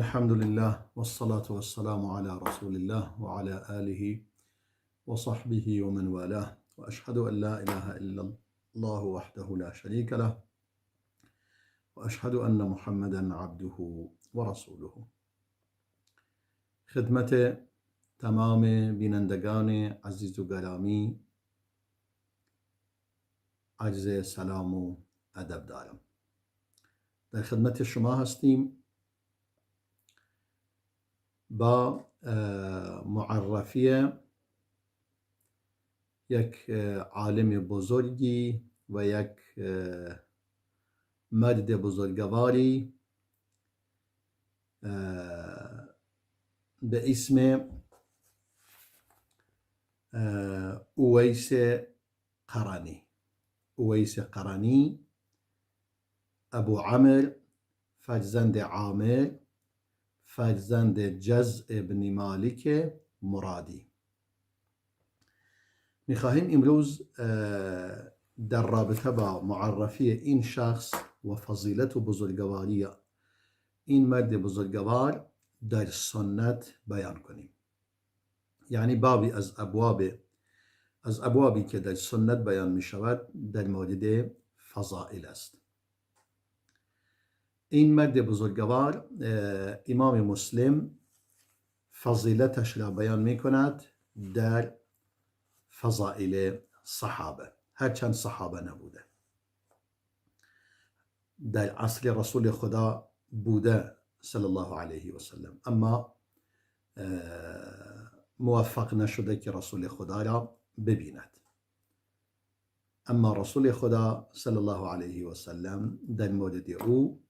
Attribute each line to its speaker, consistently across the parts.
Speaker 1: الحمد لله والصلاة والسلام على رسول الله وعلى آله وصحبه ومن والاه، وأشهد أن لا إله إلا الله وحده لا شريك له، وأشهد أن محمدا عبده ورسوله. خدمت تمام بینندگان عزیز و گرامی عرض سلام و ادب دارم. در خدمت شما هستیم با معرفی یک عالم بزرگی و یک مرد بزرگواری به اسم اویس قرنی. اویس قرنی ابو عمرو فرزند عامر فرزند جز ابن مالک مرادی. میخواهیم امروز در رابطه با معرفی این شخص و فضیلت و بزرگواری این مرد بزرگوار در سنت بیان کنیم. یعنی بابی از ابوابی که در سنت بیان می شود در مورد فضائل است. این مرد بزرگوار امام مسلم فضیلتش را بیان می کند در فضائل صحابه، هرچند صحابه نبوده، در عصر رسول خدا بوده صلی الله علیه و سلم، اما موفق نشده که رسول خدا را ببیند. اما رسول خدا صلی الله علیه و سلم در مورد او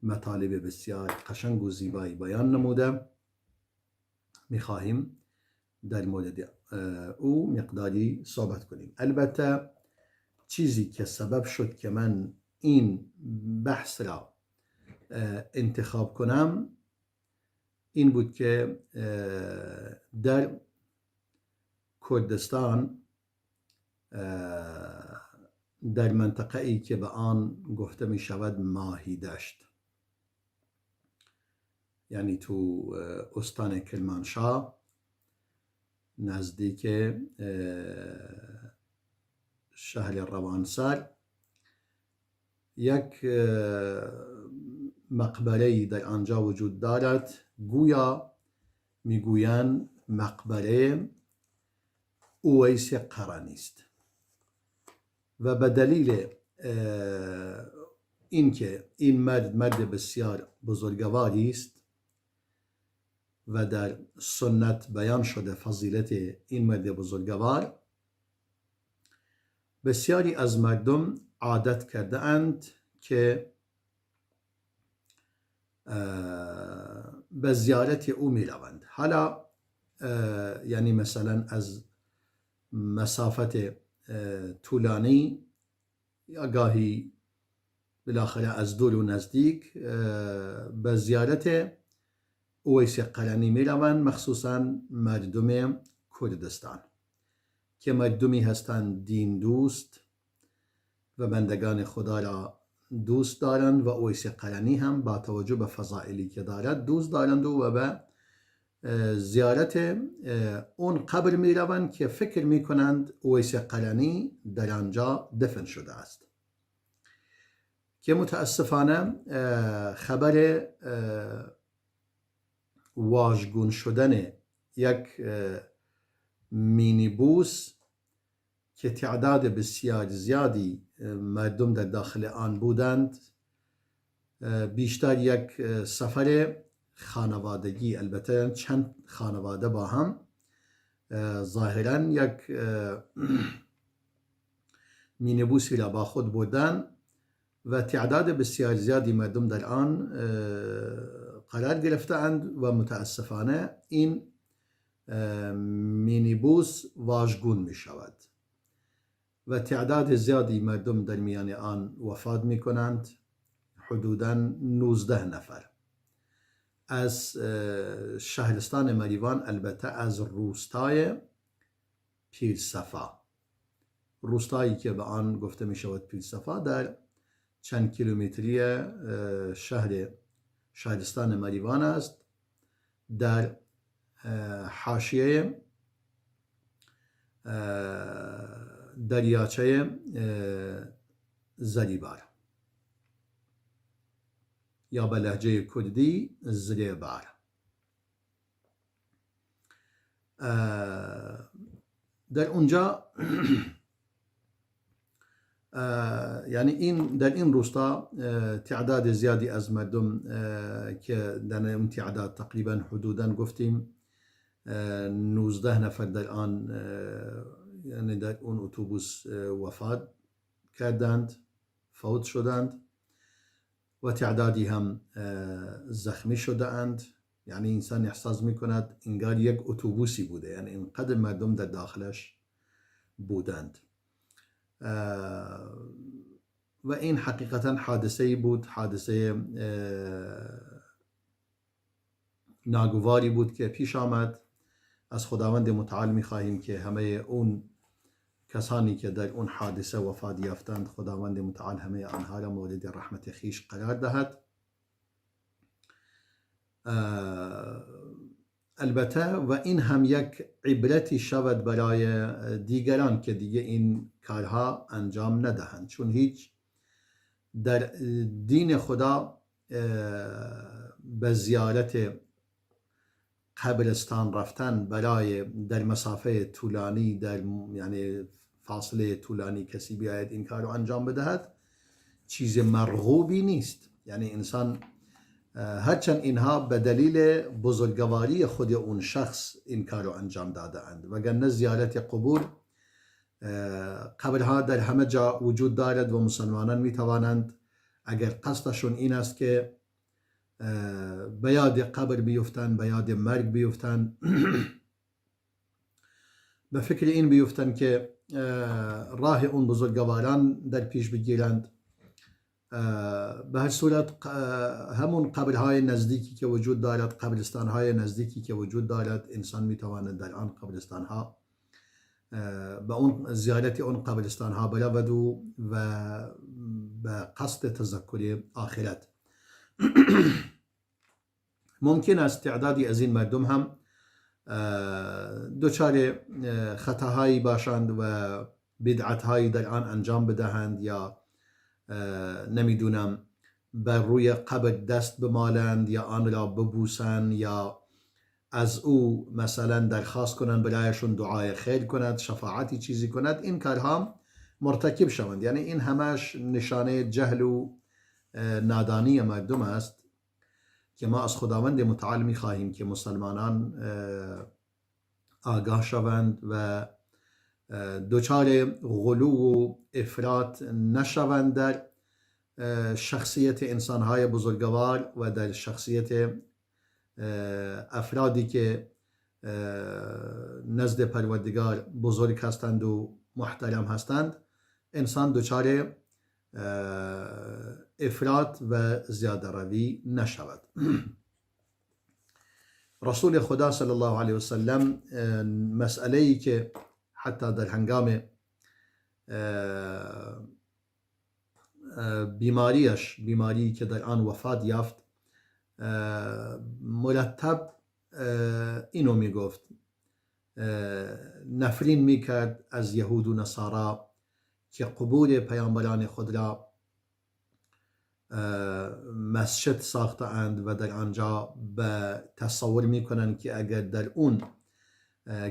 Speaker 1: مطالب بسیار قشنگ و زیبایی بیان نموده. میخواهیم در مورد او مقداری صحبت کنیم. البته چیزی که سبب شد که من این بحث را انتخاب کنم این بود که در کردستان در منطقه ای که به آن گفته می شود ماهی دشت، یعنی تو استان کرمانشاه نزدیک شهر روانسر، یک مقبره در آنجا وجود دارد. گویا میگویند مقبره اویس قرنی است و به دلیل اینکه این مرد بسیار بزرگواری است و در سنت بیان شده فضیلت این مرد بزرگوار، بسیاری از مردم عادت کرده اند که به زیارت او می روند. حالا یعنی مثلا از مسافت طولانی یا گاهی بالاخره از دور و نزدیک به زیارت اویس قرنی می روند، مخصوصا مردم کردستان که مردمی هستند دین دوست و بندگان خدا را دوست دارند و اویس قرنی هم با توجه به فضائلی که دارد دوست دارند و به زیارت اون قبر می روند که فکر می کنند اویس قرنی در آنجا دفن شده است، که متاسفانه خبر واژگون شدن یک مینیبوس که تعداد بسیار زیادی مردم در داخل آن بودند، بیشتر یک سفر خانوادگی، البته چند خانواده با هم، ظاهرا یک مینیبوسی را با خود بردن و تعداد بسیار زیادی مردم در آن قرار گرفتند و متاسفانه این مینیبوس واژگون می شود و تعداد زیادی مردم در میان آن وفات می کنند. حدوداً 19 نفر از شهرستان مریوان، البته از روستای پیرصفا، روستایی که به آن گفته می شود پیرصفا، در چند کیلومتری شهر شهرستان مریوان است، در حاشیه دریاچه زریبار یا به لهجه کردی زریبار. در اونجا یعنی در این روستا تعداد زیادی از مردم که در این تعداد تقریبا حدودا گفتیم 19 نفر در آن یعنی در اون اتوبوس وفات کردند، فوت شدند و تعدادی هم زخمی شده اند. یعنی انسان احساس میکند انگار یک اتوبوسی بوده، یعنی اینقدر مردم در داخلش بودند و این حقیقتا حادثه‌ای بود، حادثه ناگواری بود که پیش آمد. از خداوند متعال می‌خواهیم که همه اون کسانی که در اون حادثه وفات یافتند خداوند متعال همه آنها را مورد رحمت خویش قرار دهد. البته و این هم یک عبرتی شود برای دیگران که دیگه این کارها انجام ندهند، چون هیچ در دین خدا به زیارت قبرستان رفتن برای در مسافه طولانی، در یعنی فاصله طولانی کسی بیاید این کار رو انجام بدهد چیز مرغوبی نیست. یعنی انسان هرچند اینها به دلیل بزرگواری خود اون شخص این کار رو انجام داده اند، وگرنه زیارت قبرها در همه جا وجود دارد و مسلمانان می توانند اگر قصدشون این است که به یاد قبر بیفتن، به یاد مرگ بیفتن، به فکر این بیفتن که راه اون بزرگواران در پیش بگیرند. به هر صورت همون قبرهای نزدیکی که وجود دارد، قبرستانهای نزدیکی که وجود دارد، انسان میتواند در آن قبرستانها به اون زیارت اون قبرستانها برود و به قصد تذکر آخرت. ممکن است تعدادی از این مردم هم دچار خطاهایی باشند و بدعتهایی در آن انجام بدهند یا نمیدونم بر روی قبر دست بمالند یا آن را ببوسند یا از او مثلا درخواست کنند برایشون دعای خیر کند، شفاعتی چیزی کند، این کارها مرتکب شوند. یعنی این همش نشانه جهل و نادانی مردم است که ما از خداوند متعال می خواهیم که مسلمانان آگاه شوند و دچار غلو و افراط نشوند در شخصیت انسانهای بزرگوار و در شخصیت افرادی که نزد پروردگار بزرگ هستند و محترم هستند. انسان دچار افراط و زیاده روی نشود. رسول خدا صلی الله علیه وسلم مسئله‌ای که حتی در هنگام بیماری که در آن وفات یافت مرتب اینو می گفت، نفرین می کرد از یهود و نصارا که قبور پیامبران خود را مسجد ساخته اند و در آنجا به تصور می کنند که اگر در اون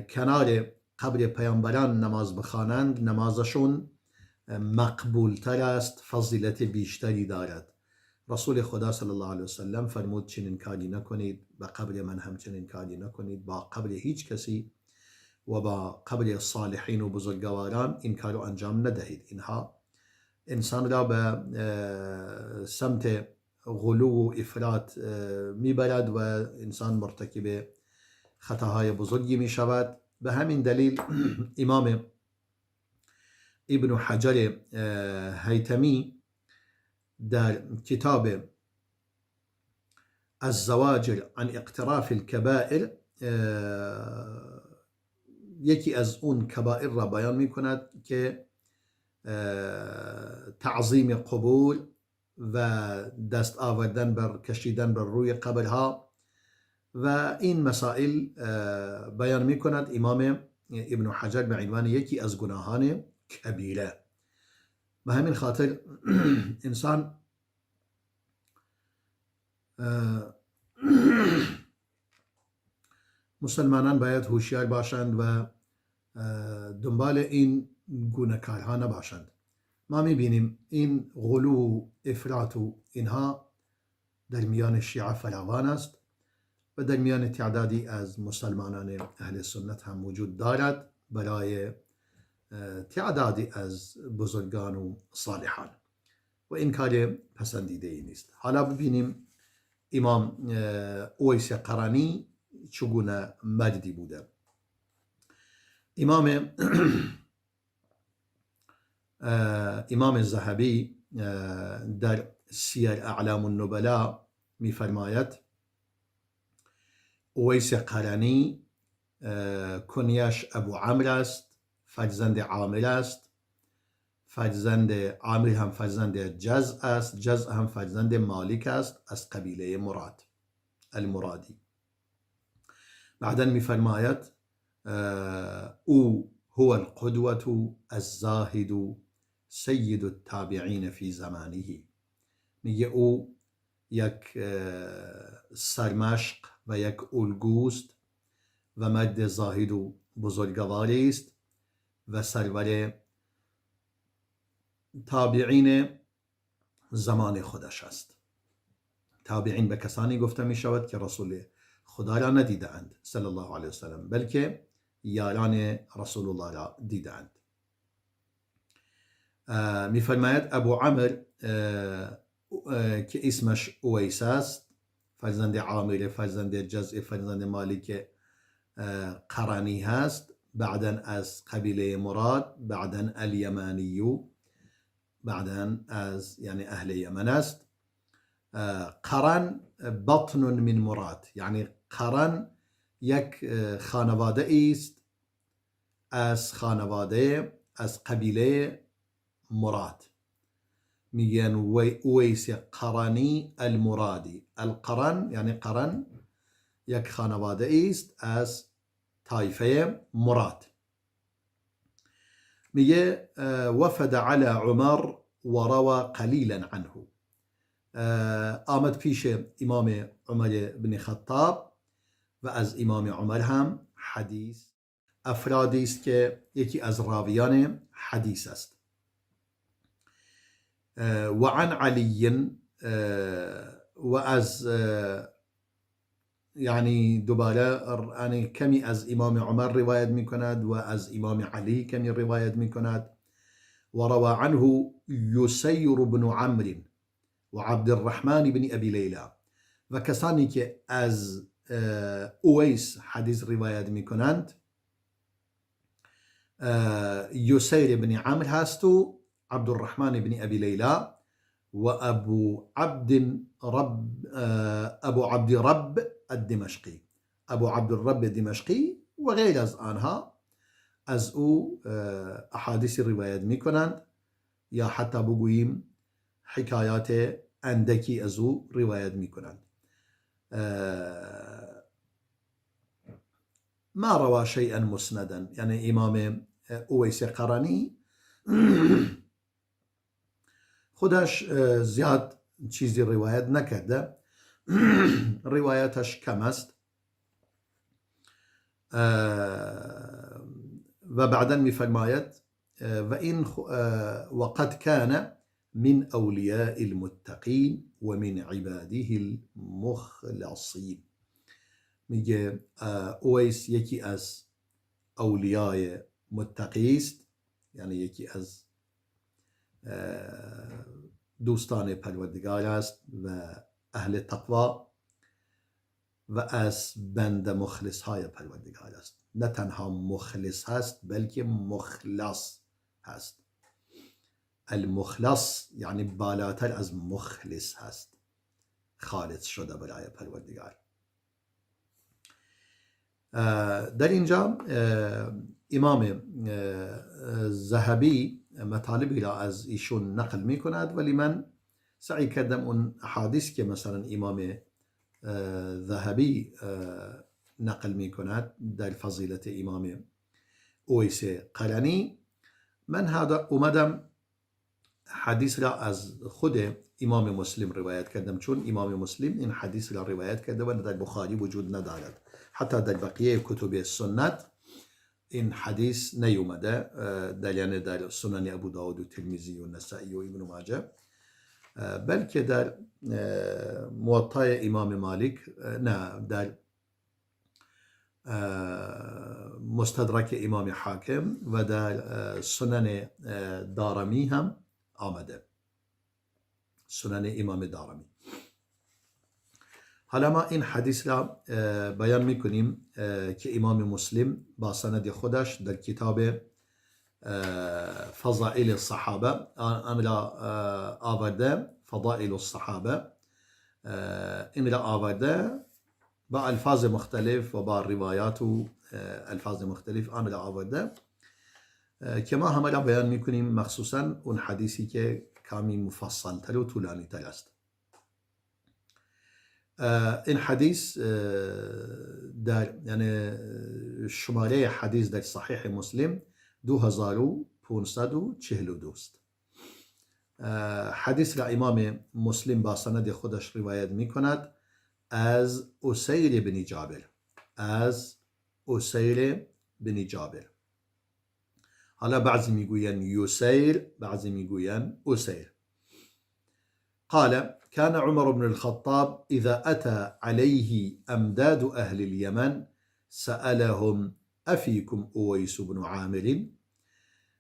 Speaker 1: کنار قبر پیامبران نماز بخوانند نمازشون مقبول تر است، فضیلت بیشتری دارد. رسول خدا صلی الله علیه وسلم فرمود چنین کاری نکنید، با قبر من هم چنین کاری نکنید، با قبر هیچ کسی و با قبر صالحین و بزرگواران این کارو انجام ندهید. اینها انسان را به سمت غلو و افراط میبرد و انسان مرتکب خطاهای بزرگی می شود. به همین دلیل امام ابن حجر هیتمی در کتاب الزواجر عن اقتراف الكبائر یکی از اون کبائر را بیان می کند که تعظیم قبور و دست آوردن بر کشیدن بر روی قبرها و این مسائل بیان می کند امام ابن حجر به عنوان یکی از گناهان کبیره. به همین خاطر انسان مسلمانان باید هوشیار باشند و دنبال این گونه کارها نباشند. ما میبینیم این غلو، افراط و اینها در میان شیعه فراوان است و در میان تعدادی از مسلمانان اهل سنت هم وجود دارد برای تعدادی از بزرگان و صالحان و این کار پسندیده ای نیست. حالا ببینیم امام اویس قرنی چگونه مردی بوده. امام ذهبی در سیر اعلام النبلاء می‌فرماید اویس قرنی کنیش ابو عمرو است، فرزند عامر است، فرزند عامر هم فرزند جزع است، جزع هم فرزند مالک است از قبیله مراد المرادی. بعداً می‌فرماید او هو القدوة الزاهد سید التابعین فی زمانه. میگه او یک سرمشق و یک الگوست و مرد زاهد و بزرگواری است و سرور تابعین زمان خودش است. تابعین به کسانی گفته می شود که رسول خدا را ندیدند صلی الله علیه وسلم، بلکه یاران رسول الله را دیدند. می فرماید ابو عمرو که اسمش اویس است، فرزند عامر، فرزند جزع، فرزند مالک قرنی هست، بعدا از قبیله مراد، بعدا الیمانیو، بعدا از یعنی اهل یمن است. قرن بطن من مراد، یعنی قرن یک خانواده است از خانواده از قبیله مراد. میگن اویس قرنی المرادی. القرن یعنی قرن یک خانواده است از طایفه مراد. میگه وفد على عمر و روى قلیلا عنه. آمد پیش امام عمر بن خطاب و از امام عمر هم حدیث افرادی است که یکی از راویان حدیث است. و عن علی و از یعنی دوباره یعنی کمی از امام عمر روایت می کند و از امام علی کمی روایت می کند. و روى عنه یسیر بن عمرو و عبد الرحمن بن ابی لیلا. و کسانی که از اویس حدیث روایت می کنند یسیر بن عمرو هست و عبد الرحمن بن ابی لیلا و ابو عبد رب الدمشقی، ابو عبد الرب الدمشقی و غیر از آنها از او احادیث روایت می کنند یا حتی بگوییم حکایات اندکی از او روایت می کنند. ما روى شيئا مسندا، یعنی امام اویس قرنی خودش زیاد چیزی روایت نکرده، روایتش کم است. و بعدا میفرماید و این وقد كان من اولیاء المتقین و من عباده المخلصین. میگه اویس یکی از اولیای متقی است، یعنی یکی از دوستان پروردگار است و اهل تقوا و از بند مخلص های پروردگار است. نه تنها مخلص هست بلکه مخلص هست. المخلص یعنی بالاتر از مخلص هست، خالص شده برای پروردگار. در اینجا امام ذهبی مطالبی را از ایشون نقل می کند، ولی من سعی کردم اون احادیث که مثلا امام ذهبی نقل می کند در فضیلت امام اویس قرنی، من اومدم حدیث را از خود امام مسلم روایت کردم، چون امام مسلم این حدیث را روایت کرده و در بخاری وجود ندارد. حتی در بقیه کتب سنت این حدیث نیومده، یعنی در سنن ابو داود و ترمذی و نسائی و ابن ماجه، بلکه در موطأ امام مالک، نه، در مستدرک امام حاکم و در سنن دارمی هم آمده، سنن امام دارمی. حالا ما این حدیث را بیان میکنیم که امام مسلم با سند خودش در کتاب فضائل الصحابه آن را آورده، فضائل الصحابه این را آورده با الفاظ مختلف و با روایات و الفاظ مختلف آن را آورده که ما همه را بیان میکنیم، مخصوصا اون حدیثی که کمی مفصل تر و طولانی تر است. این حدیث در یعنی شماره حدیث در صحیح مسلم 2542 است. حدیث را امام مسلم با سند خودش روایت می کند از اسیر بن جابر، از اسیر بن جابر. حالا بعضی میگوین یسیر، بعضی میگوین اسیر. قال: كان عمر بن الخطاب إذا أتى عليه أمداد أهل اليمن سألهم أفيكم أويس بن عامر.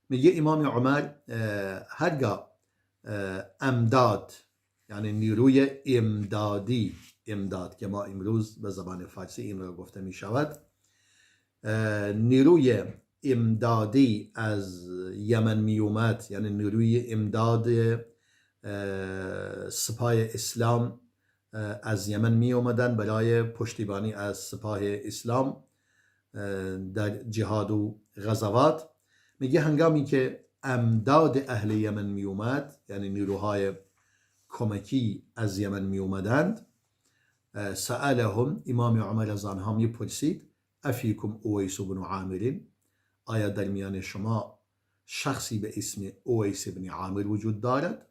Speaker 1: میگه امام عمر هرگاه امداد یعنی نیروی امدادی، امداد که ما امروز به زبان فارسی این را گفته می شود، نیروی امدادی از یمن می اومد، یعنی نیروی امداد سپاه اسلام از یمن می اومدن برای پشتیبانی از سپاه اسلام در جهاد و غزوات. میگه هنگامی که امداد اهل یمن می اومد، یعنی نیروهای کمکی از یمن می اومدند، سألهم، امام عمر از آنها می پرسید: افیکم اویس بن عامر، آیا در میان شما شخصی به اسم اویس بن عامر وجود دارد؟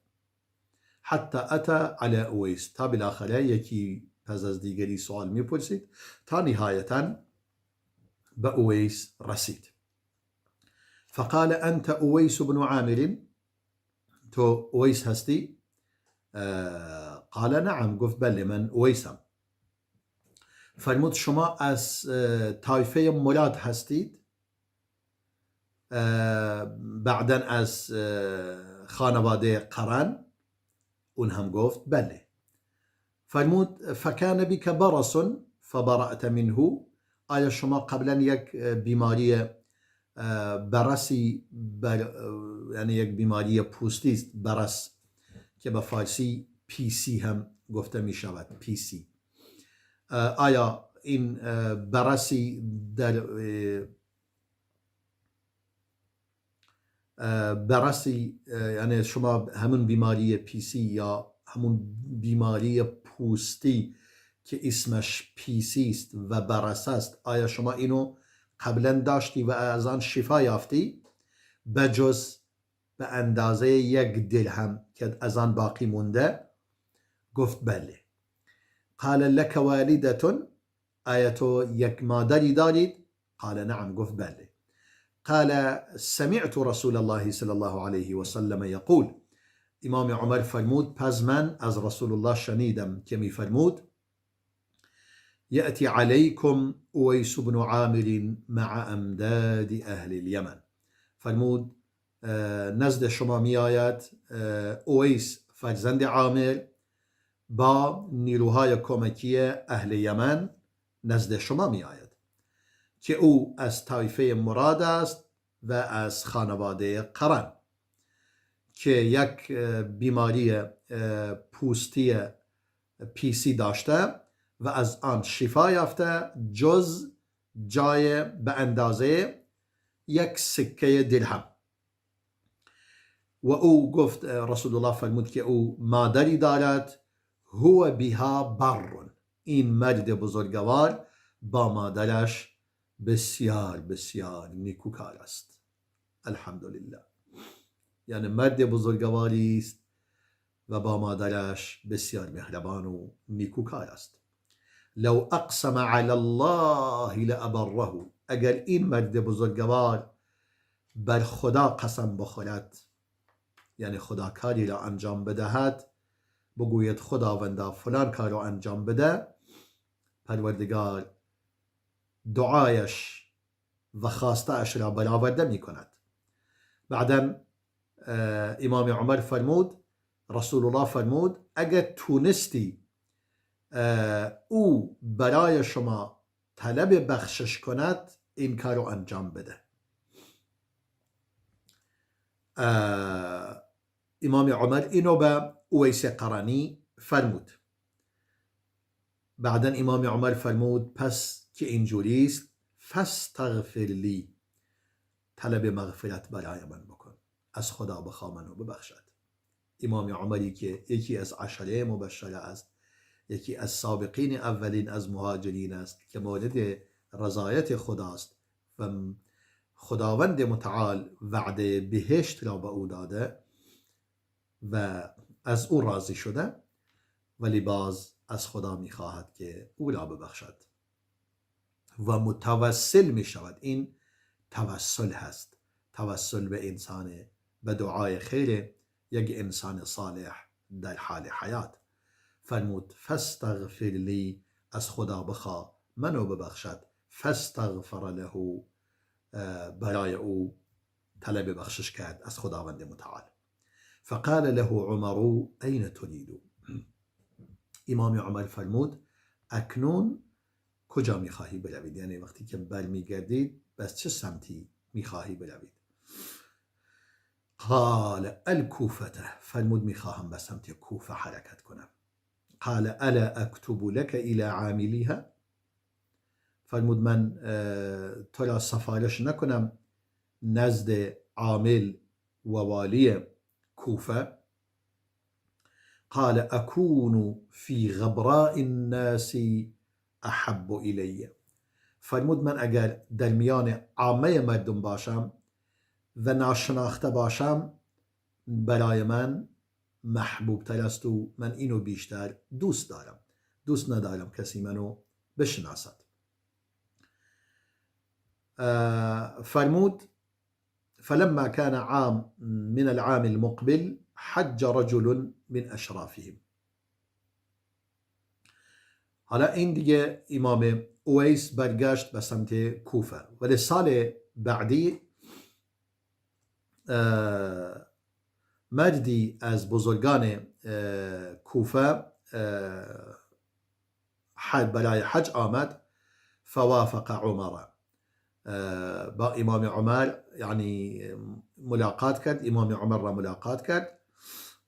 Speaker 1: حتی اتا علی اویس، تا بالاخره یکی پس از دیگری سوال می پرسید تا نهایتا به اویس رسید. فقال: انت اویس بن عامر، تو اویس هستی؟ قال: نعم، گفت بله من اویسم. فرمود شما از طایفه مراد هستید؟ بعداً از خانواده قرن؟ اون هم گفت بله. فرمود: فکان بک برص فبرأت منه، آیا شما قبلا یک بیماری برسی یعنی یک بیماری پوستی است، برس که به فارسی پیسی هم گفته می شود، پیسی، آیا این برسی در برسی یعنی شما همون بیماری پیسی یا همون بیماری پوستی که اسمش پیسی است و برس است، آیا شما اینو قبلا داشتی و از آن شفا یافتی؟ بجز به اندازه 1 درهم که از آن باقی مونده؟ گفت بله. قال: لك والدة، آیا تو یک مادری دارید؟ قال: نعم، گفت بله. قال: سمعت رسول الله صلی الله علیه و سلم یقول، امام عمر فرمود پس من از رسول الله شنیدم که می فرمود: یأتی علیکم اویس بن عامر مع امداد اهل الیمن. فرمود نزد شما می آید اویس فرزند عامر با نیروهای کمکی اهل یمن نزد شما می آید که او از طایفه مراد است و از خانواده قرن، که یک بیماری پوستی پیسی داشته و از آن شفا یافته جز به اندازه 1 سکه درهم. و او گفت، رسول الله فرمود که او مادری دارد، هو بها بر، این مرد بزرگوار با مادرش بسیار بسیار نیکوکار است. الحمدلله. یعنی مرد بزرگواری است و با مادرش بسیار مهربان و نیکوکار است. لو اقسم علی الله لابره، اگر این مرد بزرگوار بر خدا قسم بخورد، یعنی خدا کاری را انجام بدهد، بگوید خداوندا فلان کار را انجام بده، پروردگار دعایش و خواسته اش را برآورده می کند. بعدا امام عمر فرمود، رسول الله فرمود اگر تونستی او برای شما طلب بخشش کند، این کار رو انجام بده. امام عمر اینو به اویس قرنی فرمود. بعدا امام عمر فرمود پس که اینجوری است، فاستغفر لی، طلب مغفرت برای من بکن، از خدا بخوا منو ببخشد. امام عمری که یکی از عشره مبشره است، یکی از سابقین اولین از مهاجرین است که مورد رضایت خداست و خداوند متعال وعده بهشت را به او داده و از او راضی شده، ولی باز از خدا میخواهد که او را ببخشد و متوسل میشود. این توسل هست، توسل به انسان، به دعای خیر یک انسان صالح در حال حیات. فرمود فاستغفر لی، از خدا بخوا منو ببخشد. فاستغفر له، برای او طلب بخشش کرد از خداوند متعال. فقال له عمر این تريد، امام عمر فرمود اکنون کجا میخواهی بروید؟ یعنی وقتی که برمیگردید بس چه سمتی میخواهی بروید؟ قال الکوفه، فرمود میخواهم به سمت کوفه حرکت کنم. قال الا اکتب لك الى عاملیها، فرمود من تو را سفارش نکنم نزد عامل و والی کوفه؟ قال اكون في غبراء الناس احب الی، فرمود من اگر در میان عامه مردم باشم و ناشناخته باشم، برای من محبوب تر است و من اینو بیشتر دوست دارم، دوست ندارم کسی منو بشناسد. فرمود فلما كان عام من العام المقبل حج رجل من اشرافهم. حالا این دیگه امام اویس برگشت به سمت کوفه، ولی سال بعدی مردی از بزرگان کوفه برای حج آمد، فوافق عمر، با امام عمر یعنی ملاقات کرد، امام عمر را ملاقات کرد.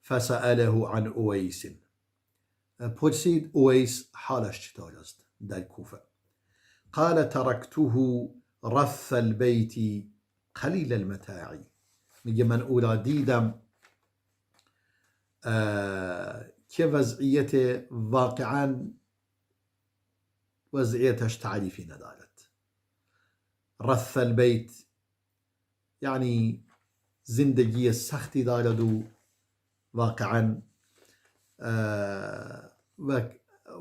Speaker 1: فسأله عن اویس، پرسید اویس حالش چطور است در کوفه؟ قال ترکته رث البیت قلیل المتاع، میگه من او را دیدم که وضعیت واقعا وضعیتش تعریفی ندارد. رث البیت یعنی زندگی سختی دارد و واقعا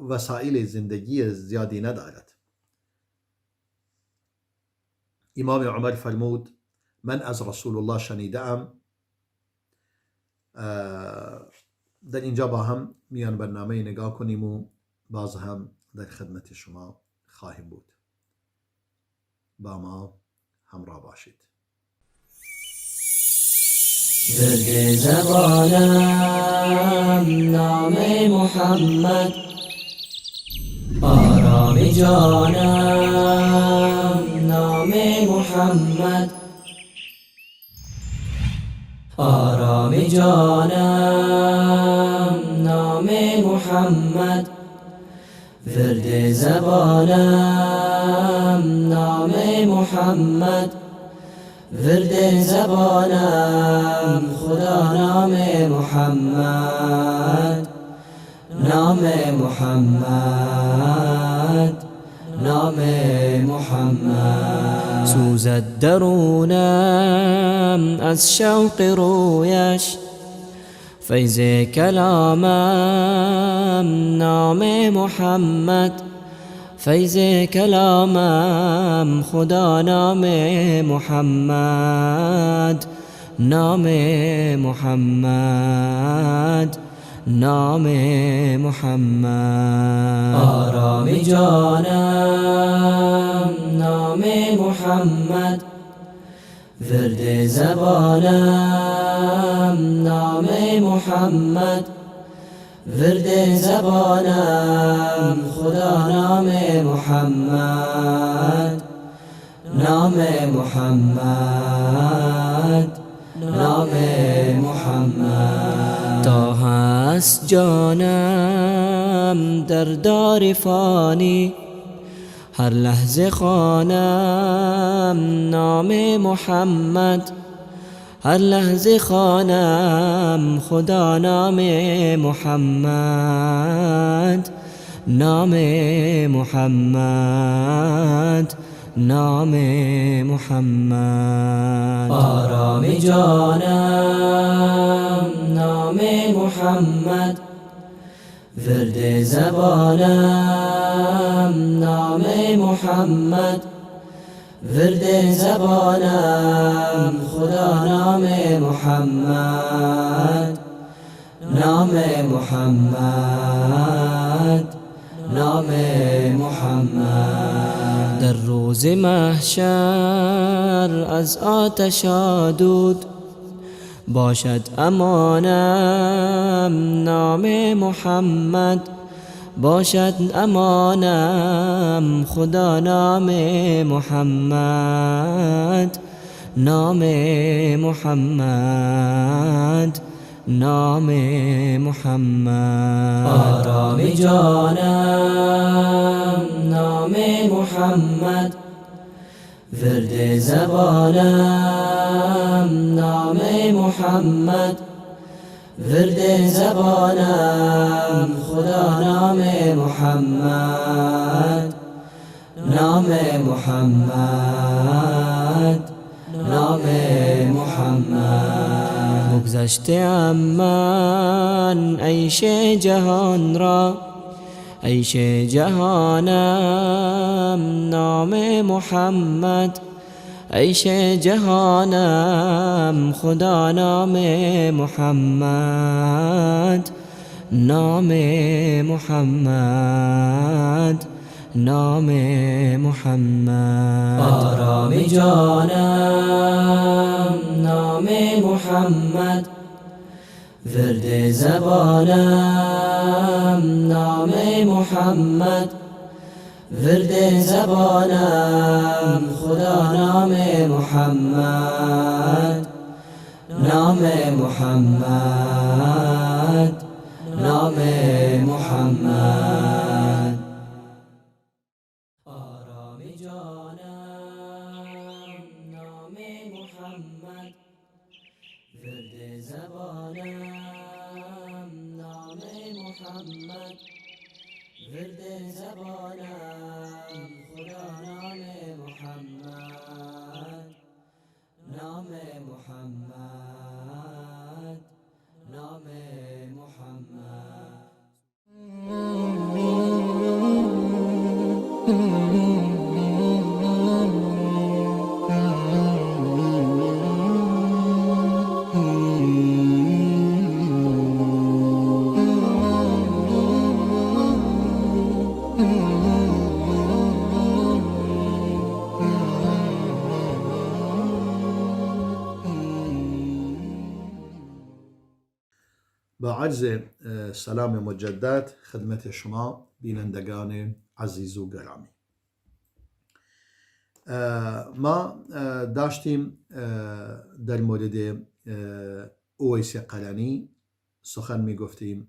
Speaker 1: وسایل زندگی زیادی ندارد. امام عمر فرمود من از رسول الله شنیدم. در اینجا با هم میان برنامه نگاه کنیم و باز هم در خدمت شما خواهیم بود. با ما همراه باشید.
Speaker 2: زرد زبانم نام محمد، آرام جانم نام محمد، آرام جانم نام محمد، ورد زبانم نام محمد، ورد زبانم خدا نام محمد، نام محمد، نام محمد. سوزد درونم از شوق رویش، فیض کلامم نام محمد، فیض کلامم خدا نام محمد، نام محمد، نام محمد. آرام جانم نام محمد، ورد زبانم نام محمد، ورد زبانم خدا نام محمد، نام محمد، نام محمد. تا هست جانم در دار فانی، هر لحظه خوانم نام محمد، هر لحظه خوانم خدا نام محمد، نام محمد، نام محمد. آرام جانم نام محمد، ورد زبانم نام محمد، ورد زبانم خدا نام محمد، نام محمد، نام محمد. در روز محشر از آتش آدود، باشد امانم نام محمد، باشد امانم خدا نام محمد، نام محمد، نام محمد. آرام جانم نام محمد، ورد زبانم نام محمد، ورد زبانم خدا نام محمد، نام محمد، نام محمد. بگذشتم من عیش جهان را، عیش جهانم نام محمد، عیش جهانم خدا نام محمد، نام محمد، نام محمد. آرام جانم نام محمد، ورد زبانم نام محمد، ورد زبانم خدا نام محمد، نام محمد، نام محمد. آرام جانم نام محمد، ورد زبانم نام محمد، ورد زبانم خدا نام محمد، نام محمد، نام محمد.
Speaker 1: با عرض سلام مجدد خدمت شما بینندگان عزیز و گرامی. ما داشتیم در مورد اویس قلنی سخن می گفتیم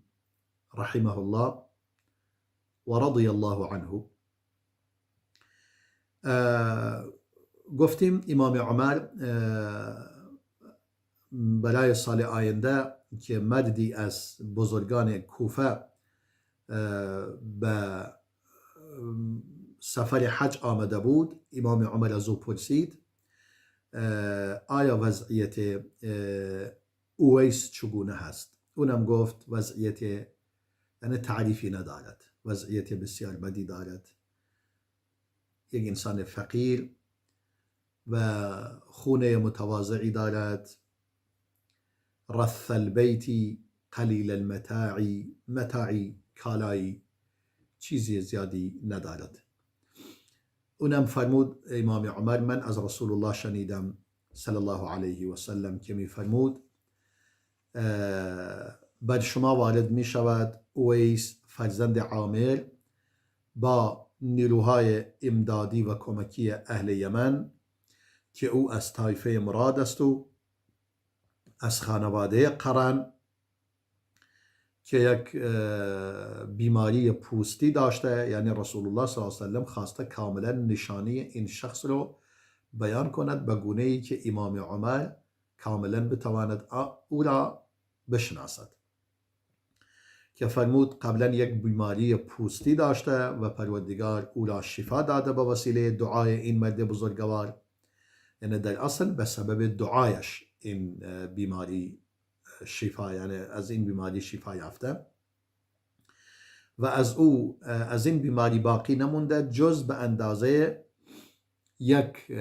Speaker 1: رحمه الله و رضی الله عنه. گفتیم امام عمر برای سال آینده که مددی از بزرگان کوفه به سفر حج آمده بود، امام عمر از او پرسید آیا وضعیت اویس چگونه هست؟ اونم گفت وضعیت یعنی تعریفی ندارد، وضعیت بسیار بدی دارد، یک انسان فقیر و خونه متواضعی دارد، رث البیتی قلیل المتاعی کالایی چیزی زیادی ندارد. اونم فرمود امام عمر من از رسول الله شنیدم صلی الله علیه و سلم که می فرمود بر شما وارد می شود اویس فرزند عامر با نیروهای امدادی و کمکی اهل یمن که او از طایفه مراد است و از خانواده قرن که یک بیماری پوستی داشته، یعنی رسول الله صلی الله علیه و سلم خواسته کاملا نشانی این شخص رو بیان کند به گونه ای که امام عمر کاملا بتواند او را بشناسد، که فرمود قبلا یک بیماری پوستی داشته و پروردگار او را شفا داده به وسیله دعای این مرد بزرگوار، یعنی در اصل به سبب دعایش این بیماری شفا، یعنی از این بیماری شفا یافته و از این بیماری باقی نمونده جز به اندازه یک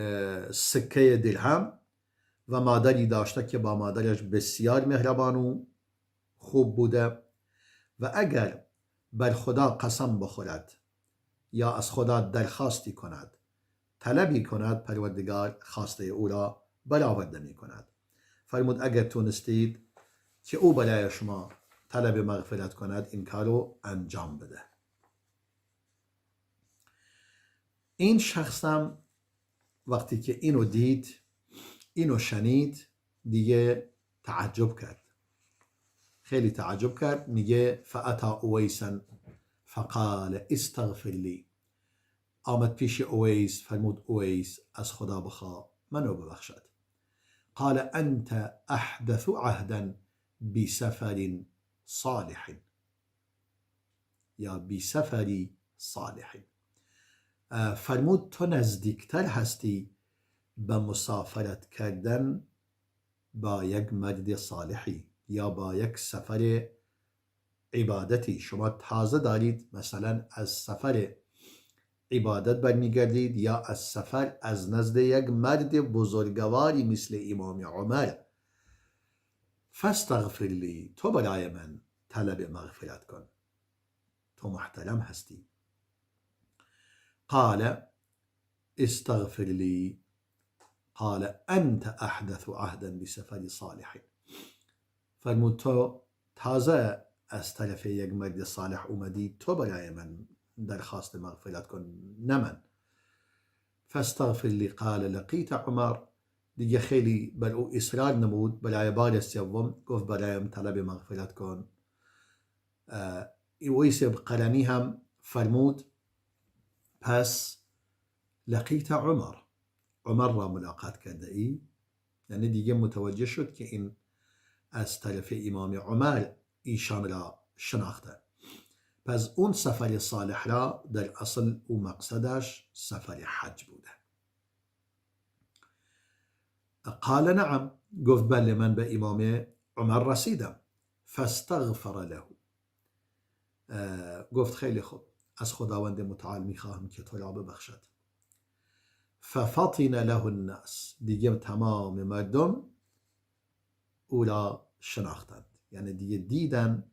Speaker 1: سکه درهم و مادری داشته که با مادرش بسیار مهربان و خوب بوده و اگر بر خدا قسم بخورد یا از خدا درخواستی کند، طلبی کند، پروردگار خواسته او را برآورده می کند. فرمود اگر تونستید که او برای شما طلب مغفرت کند، این کارو انجام بده. این شخصم وقتی که اینو دید، اینو شنید، دیگه تعجب کرد، خیلی تعجب کرد. میگه فاتا اویسا فقال استغفر لی، آمد پیش اویس، فرمود اویس از خدا بخوا منو ببخشد. قال انت احدث عهدا بسفر صالح یا بسفری صالح، فرمود تو نزدیکتر هستی به مسافرت کردن با یک مرد صالحی یا با یک سفر عبادتی. شما تازه دارید مثلا از سفر عبادت برمیگردید یا از سفر از نزد یک مرد بزرگواری مثل امام عمر. فاستغفر لی، تو برای من طلب مغفرت کن، تو محترم هستی. قال استغفر لی قال انت احدث عهدا بسفر صالح، فرمود تو تازه از طرف یک مرد صالح اومدی، تو برای من درخواست مغفرت کن نه من. فاستغفر لی قال لقیت عمر، دیگه خیلی بر او اصرار نمود، برای بار سوم گفت برایم طلب مغفرت کن. اویس قرنی هم فرمود پس لقیت عمر را ملاقات کرده ای، یعنی دیگه متوجه شد که این از طرف امام عمر ایشان را شناخته. پس اون سفر صالح را در اصل او مقصدش سفر حج بوده. قال نعم، گفت بله من به امام عمر رسیدم. فاستغفر له، گفت خیلی خوب، از خداوند متعال میخواهم که تو را ببخشد. ففطن له الناس، دیگه تمام مردم او را شناختند، یعنی دیگه دیدن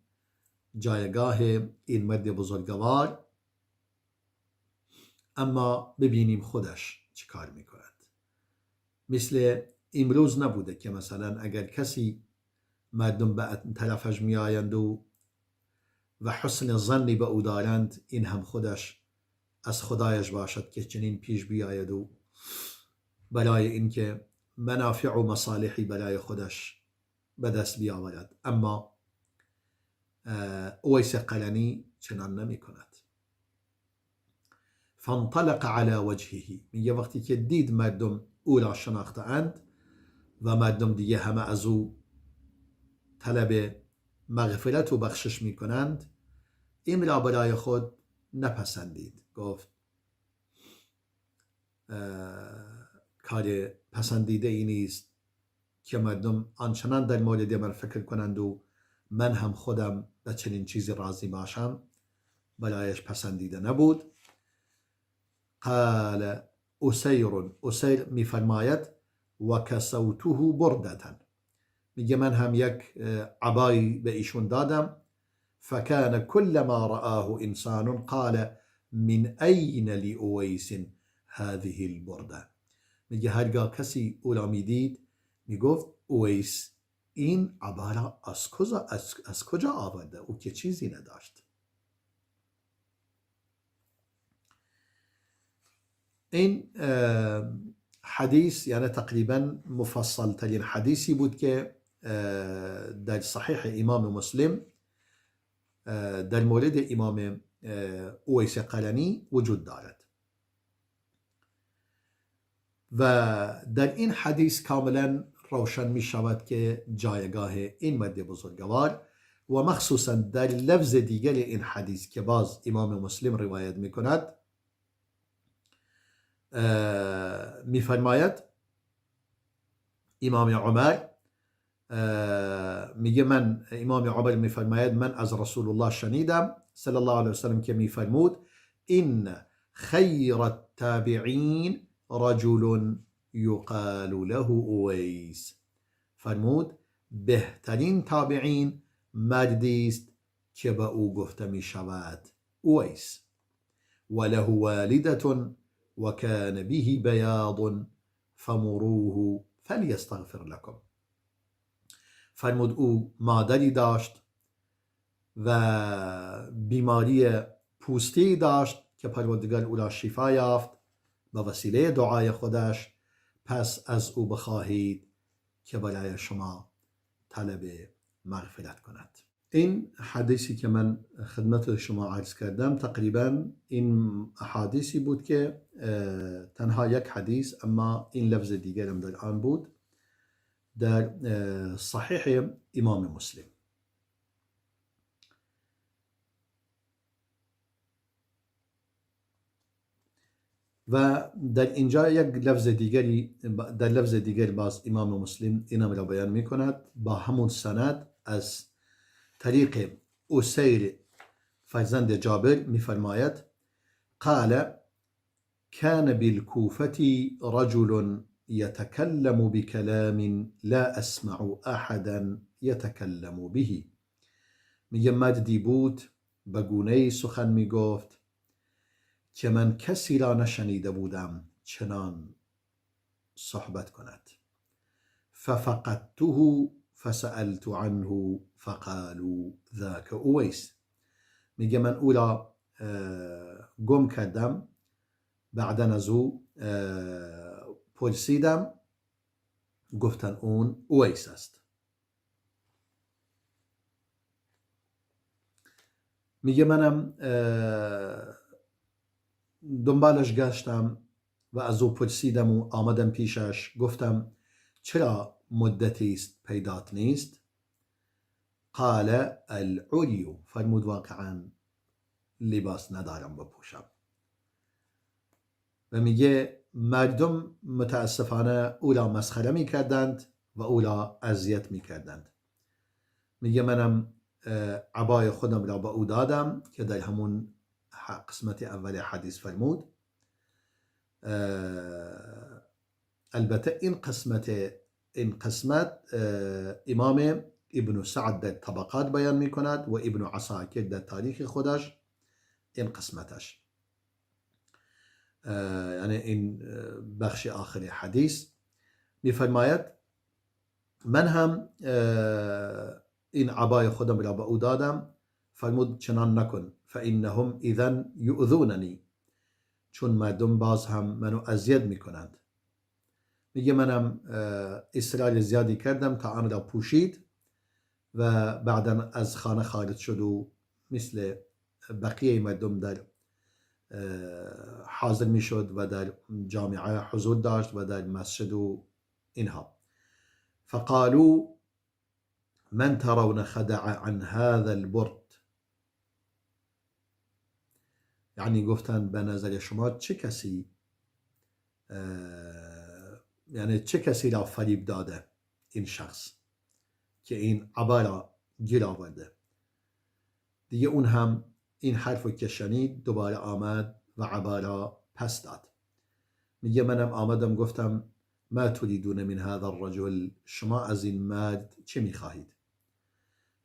Speaker 1: جایگاه این مرد بزرگوار. اما ببینیم خودش چی کار میکند. مثل امروز نبوده که مثلا اگر کسی مردم به طرفش میآیند و حسن ظنی به او دارند، این هم خودش از خدایش باشد که چنین پیش بیاید و برای اینکه منافع و مصالحی برای خودش به دست بیاورد. اما اویس قرنی چنان نمی کند. فانطلق على وجهه، میگه وقتی که دید مردم او را شناخته اند و مردم دیگه همه از او طلب مغفرت و بخشش میکنند، این را برای خود نپسندید. گفت کار پسندیده ای نیست که مردم آنچنان در مورد من فکر کنند و من هم خودم به چنین چیزی راضی باشم. برایش پسندیده نبود. قال اسیر میفرماید و کسوته بردتن، میگه من هم یک عبایی به ایشون دادم. فكان كلما رآه انسان قال من أين لأويس هذه البرده، میگه هرگاه کسی او را میدید میگفت اویس این عبا را از کجا آورده؟ او که چیزی نداشت. این حدیث یعنی تقریبا مفصل ترین حدیثی بود که در صحیح امام مسلم در مورد امام اویس قرنی وجود دارد و در این حدیث کاملا روشن می شود که جایگاه این مرد بزرگوار و مخصوصا در لفظ دیگر این حدیث که باز امام مسلم روایت می کند می فرماید امام عمر میگه من امام عمر میفرماید من از رسول الله شنیدم صلی الله علیه وسلم که میفرمود این خیر التابعین رجل یقال له اویس، فرمود بهترین تابعین مردی است که به او گفته می شود اویس. وله والدة وكان به بیاض فمروه فلیستغفر لكم، فرمود او مادری داشت و بیماری پوستی داشت که پروردگار او را شفا یافت به وسیله دعای خودش، پس از او بخواهید که برای شما طلب مغفرت کند. این حدیثی که من خدمت شما عرض کردم تقریبا این احادیثی بود که تنها یک حدیث اما این لفظ دیگر هم در آن بود در صحیح امام مسلم. و در اینجا یک لفظ دیگری در لفظ دیگر باز امام مسلم اینم را بیان می کند با همون سند از طریق اسیر فرزند جابر می فرماید قال كان بالكوفة رجل يتكلم بكلام لا أسمع أحدا يتكلم به، میگه مردی بود به گونه‌ای سخن میگفت که من کسی را نشنیده بودم چنان صحبت کند. ففقدته فسألت عنه فقالوا ذاك اویس، میگه من او را گم کردم، بعدن از او پرسیدم، گفتن اون اویس است. میگه منم دنبالش گشتم و از او پرسیدم و آمدم پیشش، گفتم چرا مدتی است پیدات نیست؟ قال العریو، فرمود واقعا لباس ندارم بپوشم. و میگه مردم متاسفانه او را مسخره میکردند و او را اذیت میکردند. میگه منم عبای خودم را به او دادم که در همون قسمت اول حدیث فرمود. البته این قسمت امام ابن سعد در طبقات بیان می کند و ابن عساکر در تاریخ خودش این قسمتش، یعنی این بخش آخر حدیث می فرماید من هم این عبای خودم را به او دادم، فرمود چنان نکن فانهم اذا یؤذوننی، چون مردم باز هم منو اذیت میکنند. میگه منم اصرار زیادی کردم تا آن را پوشید و بعدا از خانه خارج شد و مثل بقیه مردم در حاضر میشد و در جامعه حضور داشت و در مسجد و اینها. فقالوا من ترون خدع عن هذا البرد، یعنی گفتن به نظر شما چه کسی یعنی چه کسی را فریب داده این شخص که این عبا را گیر آورده. دیگه اون هم این حرف که شنید دوباره آمد و عبا را پس داد. میگه منم آمدم گفتم ما تريدون من هذا الرجل، شما از این مرد چه میخواهید؟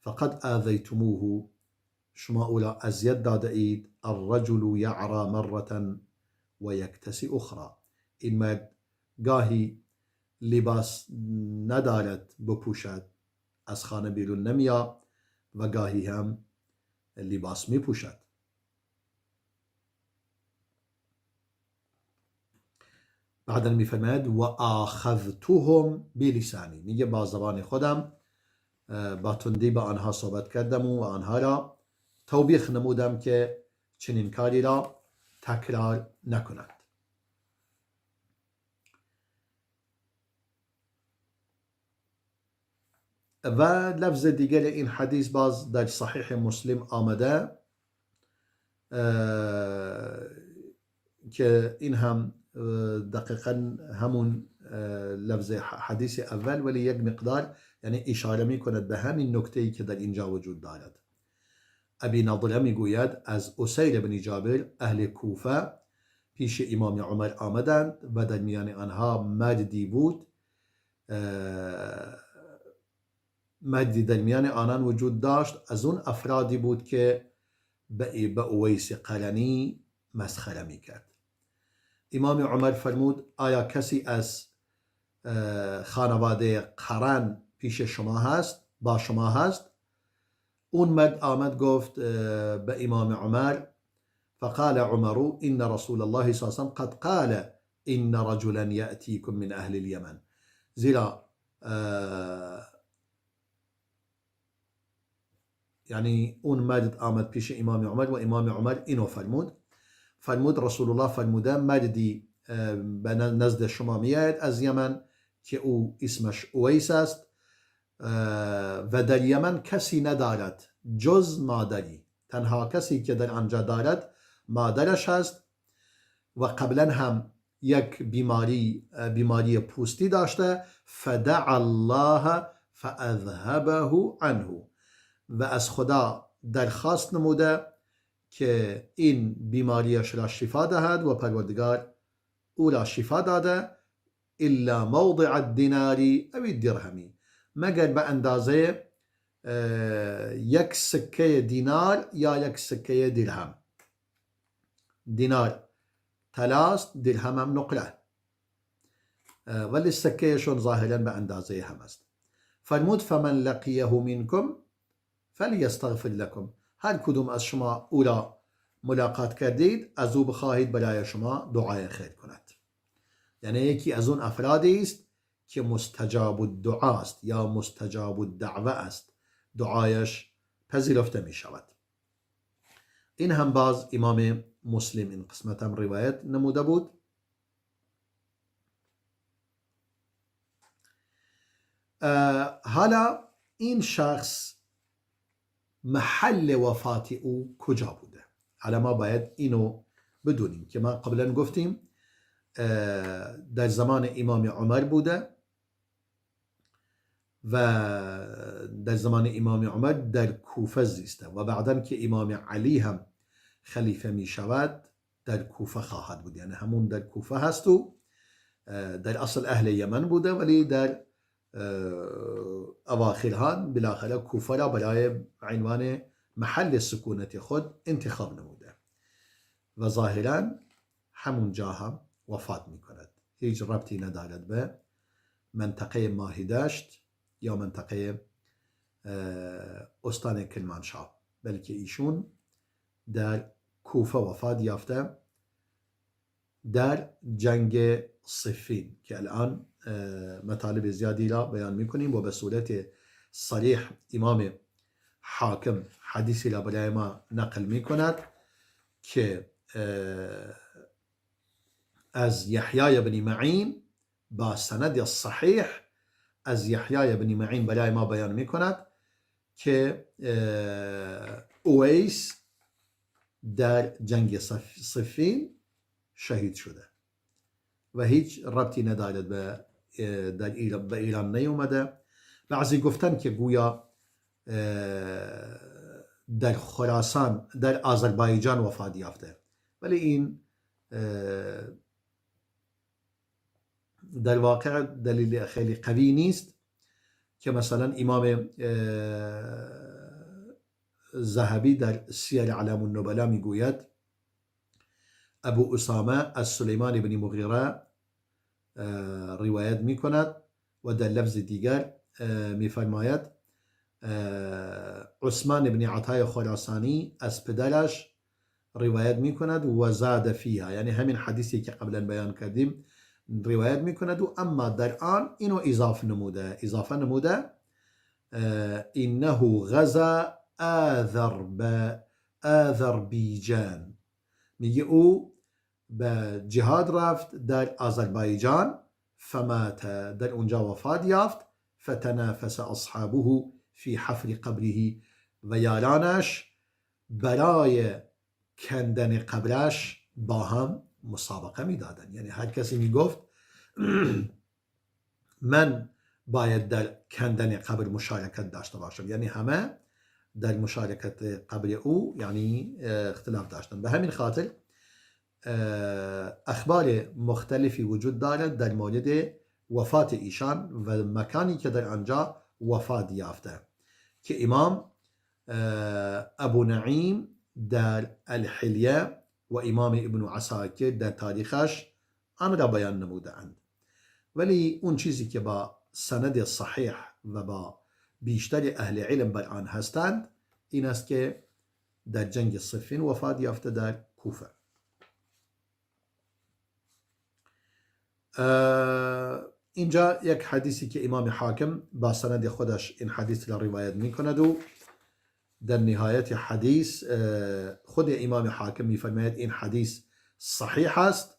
Speaker 1: فقد آذیتموه، شما او را اذیت داده اید. الرجل یعرى مرة و یکتسی اخرى، این مرد گاهی لباس ندارد بپوشد، از خانه بیرون نمیاد و گاهی هم لباس میپوشد. بعدا میفرماید و آخذتهم بلسانی، میگه با زبان خودم با تندی با آنها صحبت کردم و آنها را توبیخ نمودم که چنین کاری را تکرار نکنند. و لفظ دیگر این حدیث باز در صحیح مسلم آمده که این هم دقیقا همون لفظ حدیث اول، ولی یک مقدار یعنی اشاره می کند به همین نکته‌ای که در اینجا وجود دارد. ابی نضره می گوید از اسیر بن جابر اهل کوفه پیش امام عمر آمدند و در میان آنها مردی بود، مردی در میان آنان وجود داشت از اون افرادی بود که به اویس قرنی مسخره می کرد. امام عمر فرمود آیا کسی از خانواده قرن پیش شما هست، با شما هست؟ اون مرد آمد گفت به امام عمر فقال عمر ان رسول الله صلی الله علیه وسلم قد قال ان رجلا یأتیکم من اهل الیمن، زیرا یعنی اون مرد آمد پیش امام عمر و امام عمر اینو فرمود رسول الله فرموده مردی به نزد شما میاد از یمن که او اسمش اویس است و در یمن کسی ندارد جز مادری، تنها کسی که در آنجا دارد مادرش هست و قبلا هم یک بیماری پوستی داشته، فدع الله فاذهبه عنه، و از خدا درخواست نموده که این بیماریش را شفا دهد و پروردگار او را شفا داده. الا موضع الدینار او الدرهمی، مگر به اندازه یک سکه دینار یا یک سکه درهم. دینار طلاست، درهم هم نقره، ولی سکهشون ظاهرا به اندازه هم است. فرمود فمن لقیه منکم فلیستغفر لکم، هر کدوم از شما او را ملاقات کردید از او بخواهید برای شما دعای خیر کند. یعنی یکی از اون افرادی است که مستجاب الدعا است یا مستجاب الدعوه است، دعایش پذیرفته می شود. این هم باز امام مسلم این قسمت هم روایت نموده بود. حالا این شخص محل وفات او کجا بوده؟ حالا ما باید اینو بدونیم که ما قبلا گفتیم در زمان امام عمر بوده و در زمان امام عمر در کوفه زیسته و بعداً که امام علی هم خلیفه می شود در کوفه خواهد بود، یعنی همون در کوفه هست و در اصل اهل یمن بوده ولی در اواخرها بالاخره کوفه را برای عنوان محل سکونت خود انتخاب نموده و ظاهرا همون جا هم وفات می کند. هیچ ربطی ندارد به منطقه ماهیدشت یا منطقه استان کرمانشاه، بلکه ایشون در کوفه وفات یافته در جنگ صفین که الان مطالب زیادی را بیان میکنیم و به صورت صریح امام حاکم حدیثی را برای ما نقل میکند که از یحیای بن معین با سند صحیح از یحیای بن معین برای ما بیان می کند که اویس در جنگ صفین شهید شده و هیچ ربطی ندارد به ایران نیومده. بعضی گفتن که گویا در خراسان در آذربایجان وفات یافته، ولی این در واقع دلیل خیلی قوی نیست که مثلا امام ذهبی در سیر اعلام النبلا میگوید ابو اسامه از سلیمان بن مغیره روایت می کند و در لفظ دیگر می فرماید عثمان بن عطای خراسانی از پدرش روایت می کند و زاد فیها، یعنی همین حدیثی که قبلا بیان کردیم روایت می کند و اما در آن اینو اضافه نموده اینه غزا آذربایجان، میگه او به جهاد رفت در آذربایجان فمات، در اونجا وفات یافت، فتنافس اصحابه فی حفر قبره و یارانش برای کندن قبرش با هم مسابقه میدادن. یعنی هر کسی میگفت من باید در کندن قبر مشارکت داشته باشم، یعنی همه در مشارکت قبر او یعنی اختلاف داشتن. به همین خاطر اخبار مختلفی وجود دارد در مورد وفات ایشان و مکانی که در آنجا وفات یافته که امام ابو نعیم در الحلیه و امام ابن عساکر در تاریخش آن را بیان نموده اند. ولی اون چیزی که با سند صحیح و با بیشتر اهل علم بر آن هستند این است که در جنگ صفین وفات یافته در کوفه. اینجا یک حدیثی که امام حاکم با سند خودش این حدیث را روایت می کند و در نهایت حدیث خود امام حاکم می فرماید این حدیث صحیح است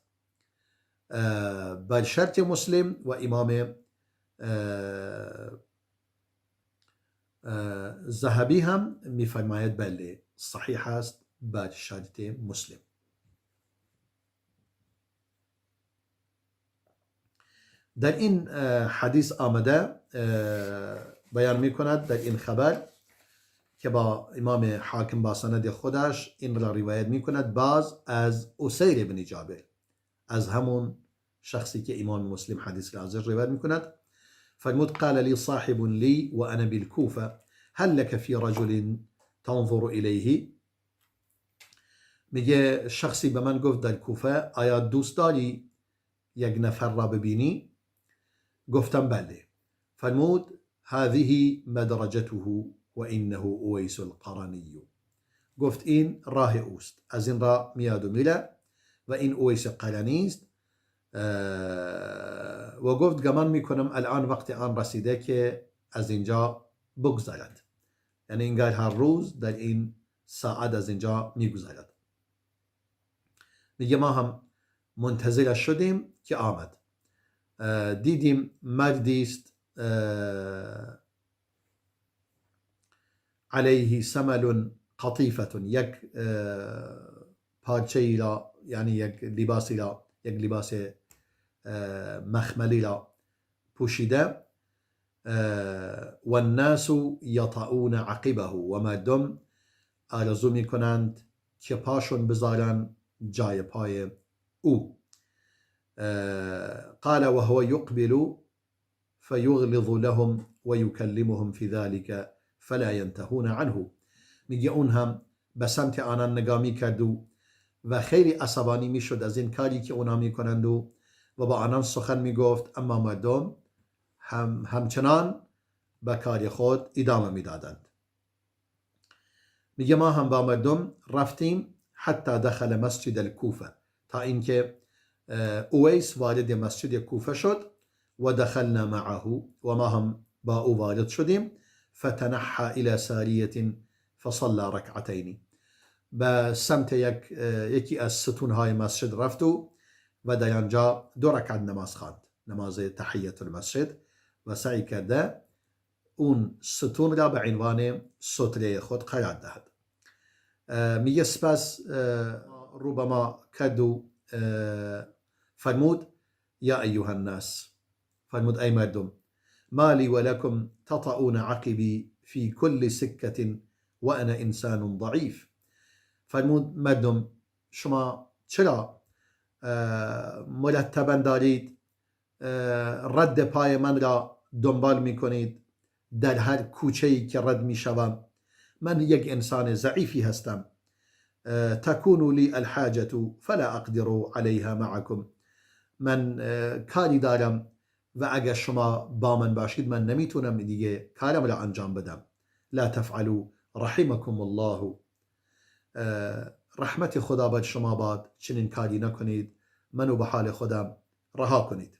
Speaker 1: بر شرط مسلم و امام ذهبی هم می فرماید بله صحیح است بر شرط مسلم. در این حدیث آمده بیان می کند در این خبر که با امام حاکم با سند خودش این را روایت می کند باز از اسیر بن جابر، از همون شخصی که امام مسلم حدیث را ازش روایت می کند. فرمود قال لي صاحب لي وأنا بالكوفة هل لك في رجل تنظر إليه؟ میگه شخصی به من گفت در کوفه آیا دوست داری یک نفر را ببینی؟ گفتم بله. فرمود هذه مدرجته و انه اویس القرنی، گفت این راه اوست، از این راه میاد و میره و این اویس قرنی است و گفت گمان میکنم الان وقت آن رسیده که از اینجا بگذرد، یعنی انگار هر روز در این ساعت از اینجا میگذرد. میگه ما هم منتظر شدیم که آمد، دیدیم مردی است علیه سمل قطیفه، یک پارچه‌ای را یعنی یک لباسی را، یک لباس مخملی را پوشیده و الناس یطعون عقبه و مردم آرزو می کنند که پاشون بذارن جای پای او. قال وهو يقبل فيغلظ لهم ويكلمهم في ذلك فلا ينتهون عنه. میگه اون هم به سمت آنان نگاه میکرد و خیلی عصبانی میشد از این کاری که اونا میکنند و با آنان سخن میگفت، اما مردم همچنان به کار خود ادامه میدادند. میگه ما هم با مردم رفتیم حتی دخل مسجد الکوفه، تا اینکه اویس وارد مسجد کوفه شد و دخلنا معه و ما هم با او وارد شدیم. فتنحى الى ساریه فصلى ركعتين، به سمت یکی از ستونهای مسجد رفت و در آنجا 2 رکعت نماز خواند، نماز تحیت المسجد، و سعی کرده اون ستون را به عنوان ستره خود قرار دهد. میگه سپس روبما کرد فرمود یا ایها الناس، فرمود ای مردم، مالی ولکم تطعون عقبی فی کل سکة و انا انسان ضعیف. فرمود مردم، شما چرا مرتبا دارید رد پای من را دنبال می کنید در هر کوچه‌ای که رد می شوم؟ من یک انسان ضعیفی هستم. تکون لی الحاجة فلا اقدر علیها معکم. من کاری دارم و اگر شما با من باشید من نمیتونم دیگه کارم را انجام بدم. لا تفعلوا رحمكم الله. رحمت خدا بر شما باد، چنین کاری نکنید، منو به حال خودم رها کنید.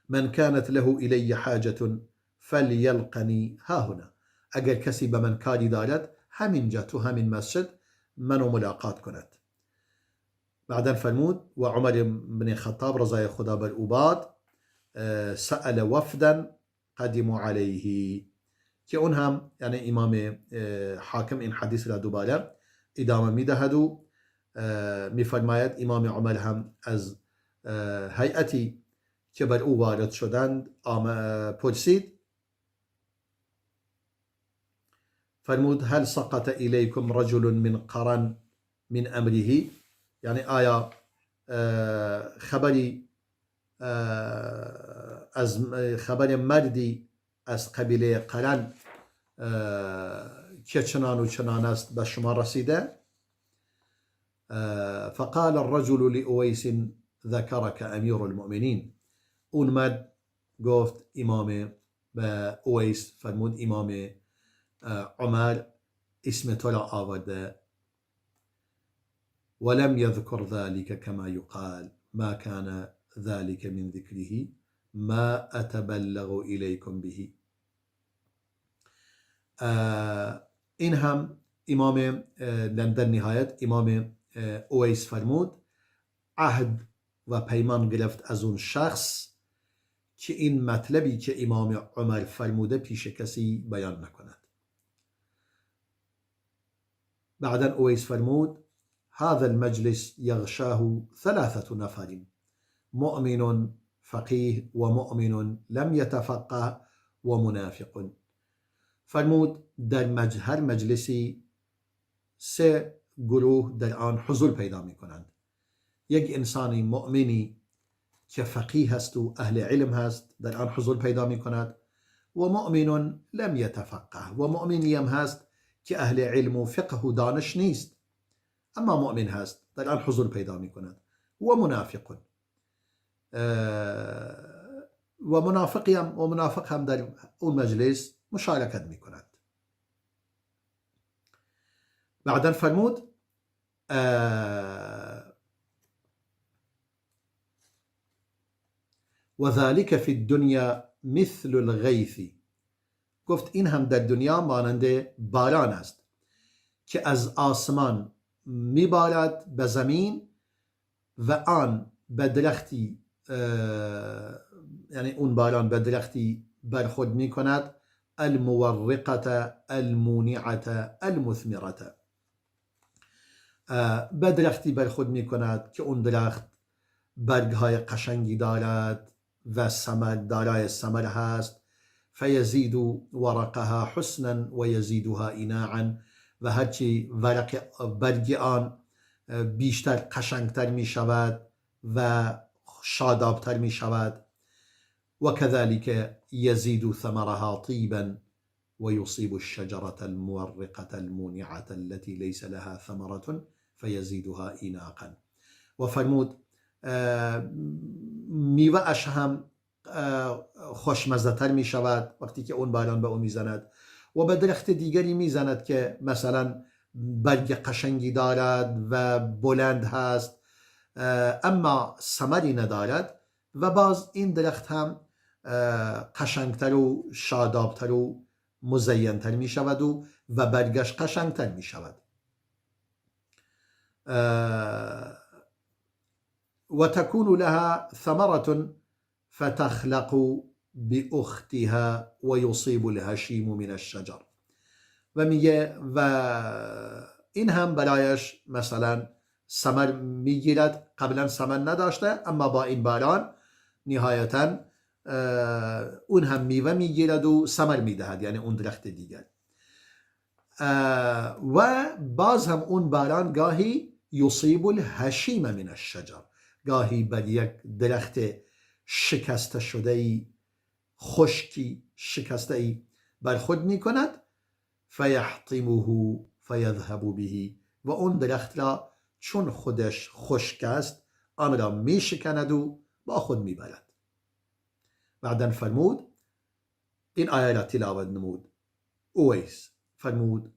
Speaker 1: من كانت له الی حاجة فلیلقنی ها هنا. اگر کسی به من کاری دارد همینجا تو همین مسجد منو ملاقات کند. بعدا فرمود و عمر بن خطاب رضای خدا بر او باد سأل وفدا قدموا علیه، که اون هم یعنی امام حاکم این حدیث را دوباره ادامه میدهد و میفرماید امام عمر هم از هیئتی که بر او وارد شدند پرسید، فرمود هل سقط الیکم رجل من قرن من امره، یعنی آیا خبر مردی از قبیله قرن که چنان و چنان است به شما رسیده؟ فقال الرجل لأویس ذکرک امیر المؤمنین. اون مرد گفت امام به اویس، فرمود امام عمر اسم تو را آورده. ولم يذكر ذلك كما يقال ما كان ذلك من ذكره ما أتبلغ إليكم به. این هم امام در نهایت امام اویس فرمود عهد و پیمان گرفت از اون شخص که این مطلبی که امام عمر فرموده پیش کسی بیان نکند. بعدا اویس فرمود هذا المجلس يغشاه 3 نفر مؤمن فقيه ومؤمن لم يتفقه ومنافق. فرمود در هر مجلسی 3 گروه در آن حضور پیدا می کنند. یک انسانی مؤمنی که فقیه هست و اهل علم هست در آن حضور پیدا می کند، و مؤمن لم يتفقه، و مؤمنی هم هست که اهل علم و فقه و دانش نیست اما مؤمن هست در آن حضور پیدا می کند، و منافق، و منافق هم در اون مجلس مشارکت می کند. بعدا فرمود و ذلك فی الدنیا مثل الغیث. گفت این هم در دنیا مانند باران است که از آسمان میبارد به زمین و آن به درختی یعنی اون باران به درختی برخورد می کند المورقة المونعة المثمرة. به درختی برخورد می کند که اون درخت برگهای قشنگی دارد و دارای ثمر هست. فیزید ورقها حسنا و یزیدها ایناعا. و هرچی برگ آن بیشتر قشنگتر می شود و شادابتر می شود. و كذلك يزيد ثمرها طيبا ويصيب الشجرة المورقة المونعة التي ليس لها ثمرة فيزيدها إناقا. و فرمود میوه اش هم خوشمزه تر می شود وقتی که اون باران به اون می زند، و به درخت دیگری می زند که مثلا برگ قشنگی دارد و بلند هست اما ثمری ندارد، و باز این درخت هم قشنگتر و شادابتر و مزینتر می شود و برگش قشنگتر می شود. وتكون لها ثمرة فتخلق بأختها ويصيب الهشيم من الشجر. و میگه و این هم برایش مثلا ثمر میگیرد، قبلا ثمر نداشته اما با این باران نهایتا اون هم میوه میگیرد و ثمر میدهد، یعنی اون درخت دیگر. و باز هم اون باران گاهی یصیب الهشیم من الشجر، گاهی بر یک درخت شکسته شده خشکی شکسته بر خود می کند، فیحطمه فیذهب به، و اون درخت را چون خودش خشک است آن را می شکند و با خود می برد. بعدن فرمود، این آیه را تلاوت نمود اویس، فرمود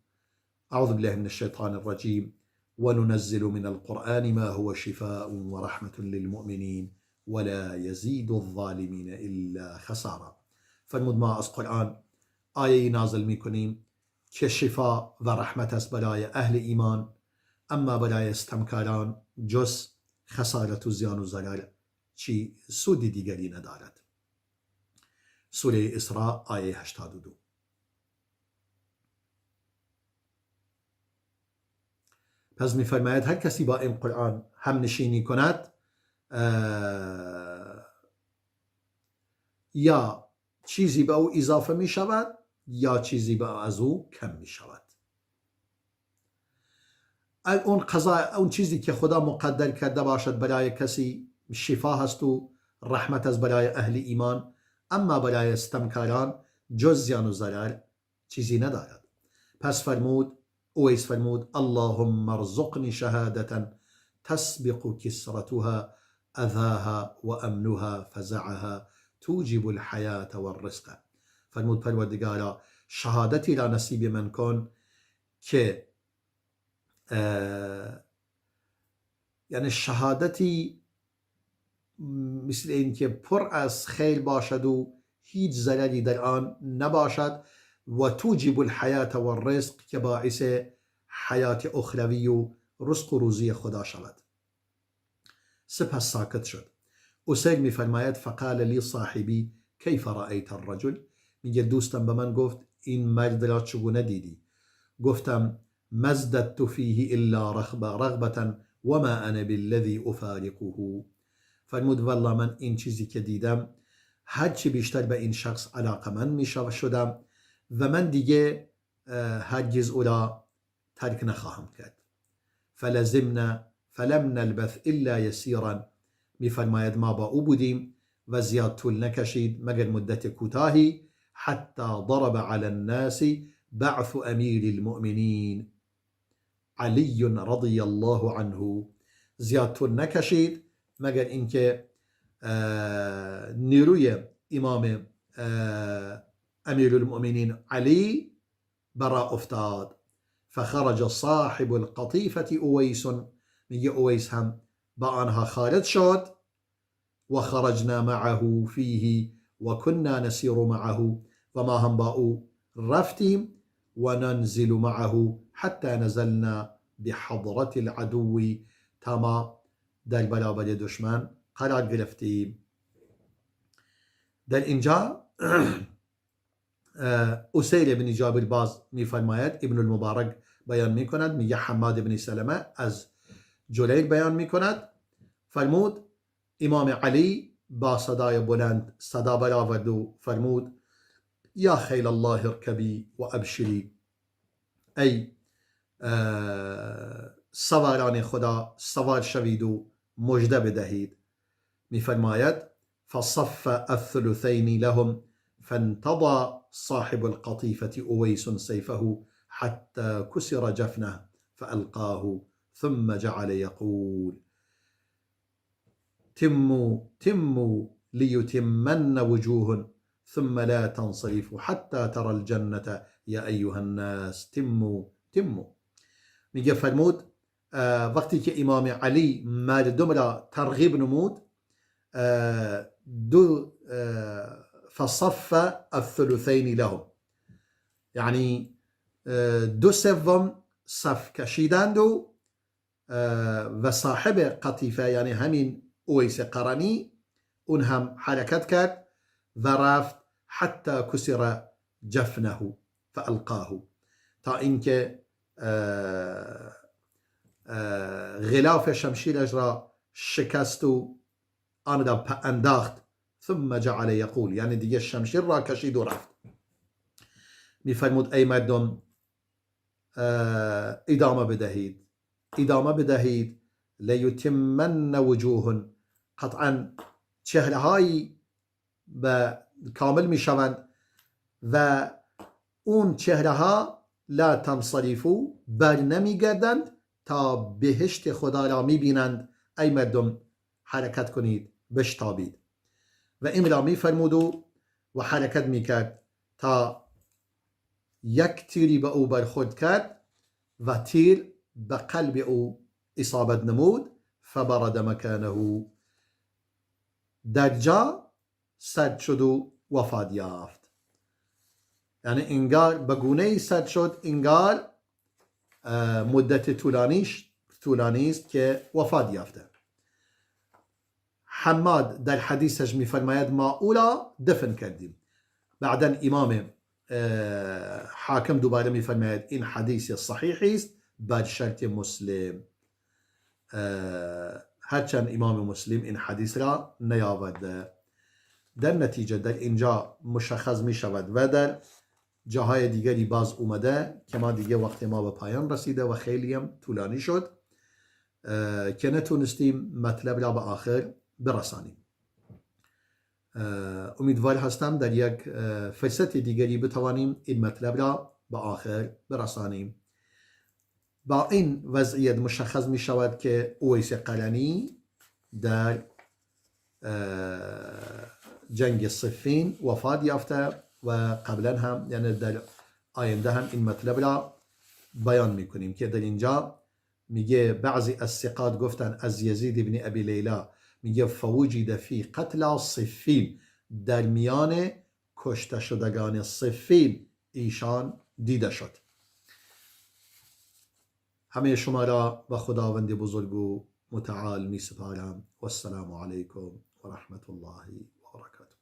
Speaker 1: اعوذ بالله من الشیطان الرجیم وننزل من القرآن ما هو شفاء ورحمة للمؤمنين ولا يزيد الظالمين إلا خسارا. فرمود ما از قرآن آیه نازل میکنیم که شفا و رحمت است برای اهل ایمان، اما برای ستمکاران جز خسارت و زیان و ضرر چی سود دیگری ندارد. سوره اسراء آیه 82. پس می‌فرماید هر کسی با این قرآن هم نشینی کند یا چیزی به او اضافه می شود یا چیزی به از او کم می شود. اون قضا، اون چیزی که خدا مقدر کرده باشد برای کسی شفا هست و رحمت است برای اهل ایمان، اما برای ستمکاران جز زیان و ضرر چیزی ندارد. پس فرمود اویس فرمود اللهم ارزقنی شهادة تسبق کسرتها اذاها و امنها فزعها توجب الحیاة والرزق. فرمود پروردگارا شهادتی را نصیب من کن که یعنی شهادتی مثل این که پر از خیر باشد و هیچ ضرری در آن نباشد، و توجب الحیاة والرزق که باعث حیات اخروی و رزق و روزی خدا شود. سپس ساکت شد. اسیر می فرماید فقال لی صاحبی کیف رأیت الرجل، میگه دوستم به من گفت این مرد را چگونه دیدی؟ گفتم مزددت فیه الا رغبة وما انا بالذی افارقه. فرمود والله من این چیزی که دیدم هرچی بیشتر به این شخص علاقمند می شدم و من دیگه هرگز او را ترک نخواهم کرد. فلم نلبث الا یسیرا، می فرماید ما با او بودیم و زیاد طول نکشید مگر مدت کوتاهی، حتی ضرب علی الناس بعث امیر المؤمنین علی رضی الله عنه. زیاد طول نکشید مگر اینکه نیروی امام امیر المؤمنین علی برا افتاد. فخرج صاحب القطیفة اویس، میگه اویس هم با آنها خارج شد، و خرجنا معه فیه و كنا نسیر معه، و ما هم با او رفتیم و ننزل معه حتی نزلنا بحضرة العدو، تا ما در برابر دشمن قرار گرفتیم. در اینجا اسیر بن جابر باز میفرماید، ابن المبارک بیان میکند، میگه حماد بن سلمه از جلیل بیان میکند، فرمود امام علی با صدای بلند صدا برآورد و فرمود یا خیل الله ارکبی و ابشری، ای سواران خدا سوار شوید و مژده بدهید. میفرماید فصف الثلثین لهم فانتضى صاحب القطيفة اویس سيفه حتى كسر جفنه فألقاه ثم جعل يقول تموا ليتمن وجوه ثم لا تنصرفوا حتى ترى الجنة يا أيها الناس تموا. میگه فرمود وقتی که امام علی مردم را ترغیب نمود، فصف الثلثین لهم، یعنی 2/3 صف کشیدند و و صاحب قطیفه یعنی همین اویس قرنی اون هم حرکت کرد و رفت حتی کسر جفنه فالقاه، تا اینکه غلاف شمشیرش را شکست و آن را انداخت. ثم جعل یقول، یعنی دیگه شمشیر را کشید و رفت. میفرمود ای مردم ادامه بدهید لیتمن وجوه، قطعا چهرهایی به کامل میشوند و اون چهره ها لا تنصرفو بر نمیگردند تا بهشت خدا را میبینند. ای مردم حرکت کنید، بشتابید. و این را میفرمود و حرکت میکرد تا یک تیری به او برخورد کرد و تیر به قلب او اصابت نمود. فبرد مکانه، در جا سرد شد و وفات یافت. یعنی انگار به گونه سرد شد انگار مدت طولانی است که وفات یافته. حماد در حدیثش میفرماید ما او را دفن کردیم. بعدا امام حاکم دوباره میفرماید این حدیث صحیحی است بر شرط مسلم، هرچند امام مسلم این حدیث را نیاورده. در نتیجه در اینجا مشخص می شود و در جاهای دیگری باز اومده که ما دیگه وقت ما به پایان رسیده و خیلی هم طولانی شد که نتونستیم مطلب را به آخر برسانیم. امیدوار هستم در یک فرصت دیگری بتوانیم این مطلب را به آخر برسانیم. با این وضعیت مشخص می شود که اویس قرنی در جنگ صفین وفات یافته و قبلا هم یعنی در آینده هم این مطلب را بیان می کنیم که در اینجا میگه بعضی از ثقات گفتن از یزید ابن ابی لیلا، میگه فوجد فی قتل صفین، در میان کشته شدگان صفین ایشان دیده شد. همه شما را به خداوند بزرگ و متعال می سپارم و السلام علیکم و رحمت الله و
Speaker 3: بركاته.